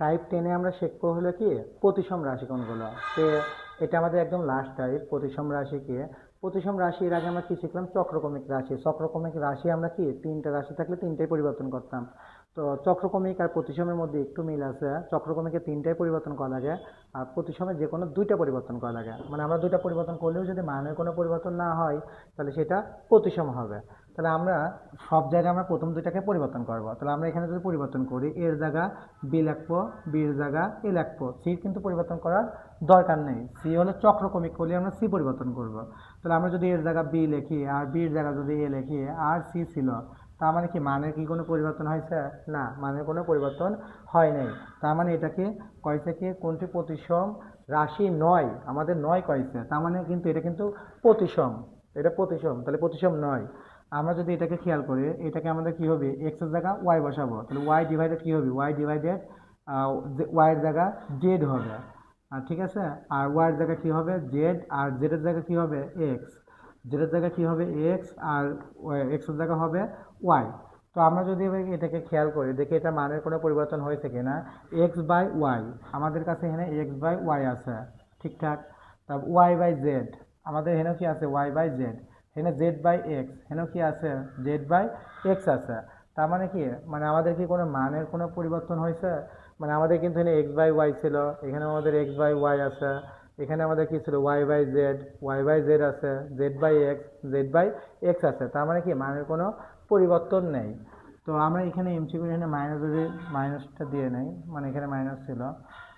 Type 10-এ আমরা শিখবো হলো কি প্রতিসম রাশি কোনগুলো। তো এটা আমাদের একদম লাস্ট টাইপ প্রতিসম রাশি কি। প্রতিসম রাশির আগে আমরা কি শিখলাম চক্রক্রমিক রাশি। চক্রক্রমিক রাশি আমরা কি তিনটা রাশি থাকলে তিনটাই পরিবর্তন করতাম। তো চক্রক্রমিক আর প্রতিসমের মধ্যে একটু মিল আছে। চক্রক্রমিকে তিনটাই পরিবর্তন করা লাগে আর প্রতিসমে যে কোনো দুইটা পরিবর্তন করা লাগে। মানে আমরা দুইটা পরিবর্তন করলেও যদি মানের কোনো পরিবর্তন না হয় তাহলে সেটা প্রতিসম হবে। তাহলে আমরা সব জায়গায় আমরা প্রথম দুইটাকে পরিবর্তন করব। তাহলে আমরা এখানে যদি পরিবর্তন করি এর জায়গা বি লিখবো, বির জায়গা এ লিখবো, সি কিন্তু পরিবর্তন করার দরকার নেই। সি হলো চক্রক্রমিক করলে আমরা সি পরিবর্তন করব। তাহলে আমরা যদি এর জায়গা বি লিখি আর বির জায়গা যদি এ লিখি আর সি ছিল, তার মানে কি মানের কি কোনো পরিবর্তন হয়েছে? না, মানের কোনো পরিবর্তন হয় নাই। তার মানে এটাকে কয়েছে কি কোনটি প্রতিসম রাশি নয়, আমাদের নয় কয়েছে, তার মানে কিন্তু এটা কিন্তু প্রতিসম। এটা প্রতিসম, তাহলে প্রতিসম নয়। আমরা যদি এটাকে খেয়াল করি এটাকে আমাদের কি হবে এক্স এর জায়গা ওয়াই বসাবো, তাহলে ওয়াই ডিভাইডেড কি হবে ওয়াই ডিভাইডেড ওয়াই এর জায়গা জেড হবে। আর ঠিক আছে, আর ওয়াই এর জায়গা কি হবে জেড, আর জেড এর জায়গা কি হবে এক্স। জেড এর জায়গা কি হবে এক্স আর এক্স এর জায়গা হবে ওয়াই। তো আমরা যদি এবার এটাকে খেয়াল করি দেখি এটা মানের কোনো পরিবর্তন হয়েছে কিনা। এক্স বাই ওয়াই, আমাদের কাছে এখানে এক্স বাই ওয়াই আছে ঠিকঠাক। তারপর ওয়াই বাই জেড, আমাদের এখানেও কি আছে ওয়াই বাই জেড। এখানে জেড বাই এক্স, এখানেও কি আছে জেড বাই এক্স আছে। তার মানে কি মানে আমাদের কি কোনো মানের কোনো পরিবর্তন হয়েছে? মানে আমাদের কিন্তু এখানে এক্স বাই ওয়াই ছিল, এখানে আমাদের এক্স বাই ওয়াই আছে, এখানে আমাদের কি ছিল ওয়াই বাই জেড আছে, জেড বাই এক্স আছে। তার মানে কি মানের কোনো পরিবর্তন নেই। তো আমরা এখানে এমসিকিউ এখানে মাইনাস যদি মাইনাসটা দিয়ে নেই, মানে এখানে মাইনাস ছিল।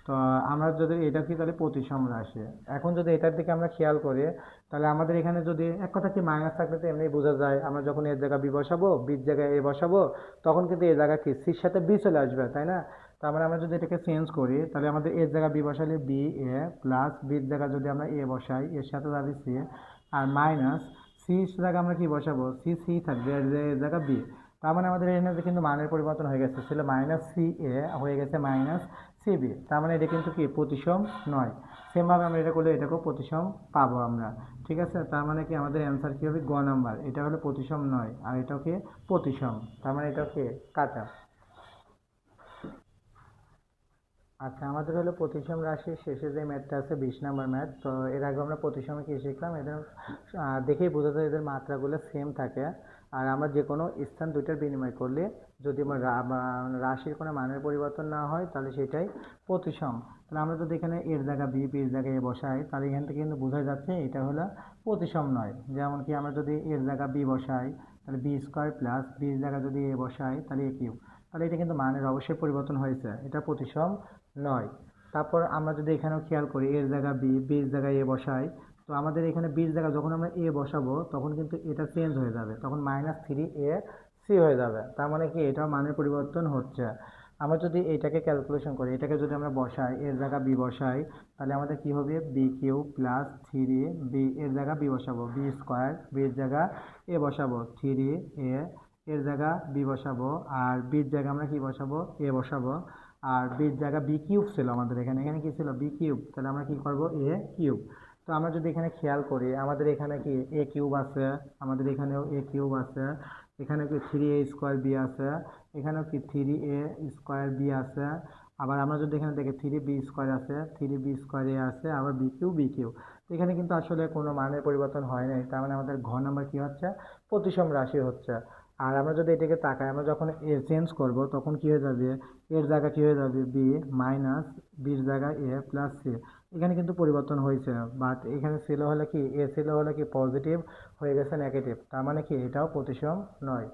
তো আমরা যদি এটা কি তাহলে প্রতিসম রাশি। এখন যদি এটার দিকে আমরা খেয়াল করি তাহলে আমাদের এখানে যদি এক কথা কি মাইনাস থাকলে তো এমনি বোঝা যায় আমরা যখন এর জায়গায় বি বসাবো বির জায়গায় এ বসাবো তখন কিন্তু এই জায়গা কি সির সাথে বি চলে আসবে, তাই না? তার মানে আমরা যদি এটাকে চেঞ্জ করি তাহলে আমাদের এর জায়গায় বি বসালে বি এ প্লাস বির জায়গায় যদি আমরা এ বসাই এর সাথে যাবে সি, আর মাইনাস সির জায়গায় আমরা কি বসাবো সি সি থাকবে এর জায়গা বি। তার মানে আমাদের এখানে কিন্তু মানের পরিবর্তন হয়ে গেছে, ছিল মাইনাস সি এ হয়ে গেছে মাইনাস সি বি। তার মানে এটা কিন্তু কি প্রতিসম নয়। সেমভাবে আমরা এটা করলে এটাকেও প্রতিসম পাবো আমরা। ঠিক আছে, তার মানে কি আমাদের অ্যান্সার কি হবে গ নাম্বার, এটা হলো প্রতিসম নয় আর এটাও কি প্রতিসম। তার মানে এটাও কি কাটা। আচ্ছা, আমাদের হলো প্রতিসম রাশির শেষে যে ম্যাথটা আছে 20 নম্বর ম্যাথ। তো এর আগে আমরা প্রতিসমে কি শিখলাম, এদের দেখেই বোঝা যায় এদের মাত্রাগুলো সেম থাকে। আর আমরা যে কোনো স্থান দুইটার বিনিময় করলে যদি আমার রাশির কোনো মানের পরিবর্তন না হয় তাহলে সেটাই প্রতিসম। তাহলে আমরা যদি এখানে এর জায়গা বি বির জায়গায় এ বসাই তাহলে এখান থেকে কিন্তু বোঝা যাচ্ছে এটা হলো প্রতিসম নয়। যেমন কি আমরা যদি এর জায়গা বি বসাই তাহলে বি স্কোয়ার প্লাস বির জায়গা যদি এ বসাই তাহলে এ কিউব। তাহলে এটা কিন্তু মানের অবশ্যই পরিবর্তন হয়েছে, এটা প্রতিসম নয়। তারপর আমরা যদি এখানেও খেয়াল করি এর জায়গা বি বির জায়গায় এ বসাই, তো আমাদের এখানে বির জায়গা যখন আমরা এ বসাবো তখন কিন্তু এটা চেঞ্জ হয়ে যাবে, তখন মাইনাস থ্রি এ সি হয়ে যাবে। তার মানে কি এটা মানের পরিবর্তন হচ্ছে। আমরা যদি এটাকে ক্যালকুলেশন করি এটাকে যদি আমরা বসাই এর জায়গা বি বসাই তাহলে আমাদের কি হবে B Q plus three B এর জায়গা বি বসাবো বি স্কোয়ার বির জায়গা এ বসাবো থ্রি এ এর জায়গা বি বসাবো আর বির জায়গা আমরা কি বসাবো এ বসাবো। আর বির জায়গা বি কিউব ছিল আমাদের এখানে, এখানে কি ছিল বি কিউব, তাহলে আমরা কি করব এ কিউব। তো আমরা যদি এখানে খেয়াল করি আমাদের এখানে কি এ কিউব আছে, আমাদের এখানেও এ কিউব আছে, এখানে কি থ্রি এ স্কোয়ার বি আছে, এখানেও কি থ্রি এ স্কোয়ার বি আছে। আবার আমরা যদি এখানে দেখি থ্রি বি স্কোয়ার আছে, থ্রি বি স্কোয়ার এ আছে, আবার বি কিউ। এখানে কিন্তু আসলে কোনো মানের পরিবর্তন হয় নাই, তার মানে আমাদের ঘ নাম্বার কি হচ্ছে প্রতিসম রাশি হচ্ছে। আর আমরা যদি এটাকে তাকাই আমরা যখন এ চেঞ্জ করব তখন কি হয়ে যাবে এর জায়গা কি হয়ে যাবে বি মাইনাস বির জায়গায় এ প্লাস সি। এখানে কিন্তু পরিবর্তন হয়েছে, বাট এখানে ছিল হলে কি এ ছিল হলে কি পজিটিভ হয়ে গেছে নেগেটিভ, তার মানে কি এটাও প্রতিসম নয়।